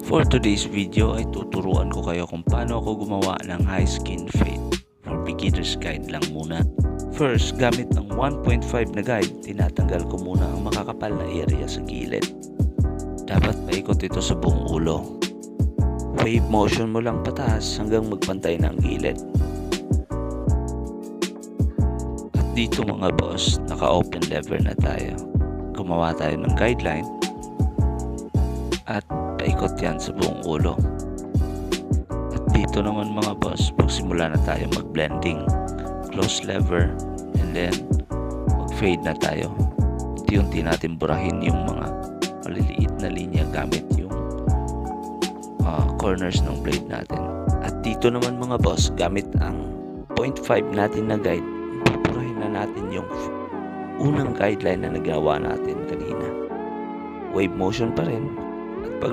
For today's video ay tuturuan ko kayo kung paano ako gumawa ng high skin fade. For beginner's guide lang muna. First, gamit ang 1.5 na guide, tinatanggal ko muna ang makakapal na area sa gilid. Dapat paikot ito sa buong ulo. Wave motion mo lang pataas hanggang magpantay na ang gilid. At dito mga boss, naka-open lever na tayo. Gumawa tayo ng guideline at paikot yan sa buong ulo. At dito naman mga boss, magsimula na tayo mag-blending. Close lever and then mag-fade na tayo. Unti-unti natin burahin yung mga maliliit na linya gamit yung corners ng blade natin. At dito naman mga boss, gamit ang 0.5 natin na guide, burahin na natin yung unang guideline na nagawa natin kanina. Wave motion pa rin. At pag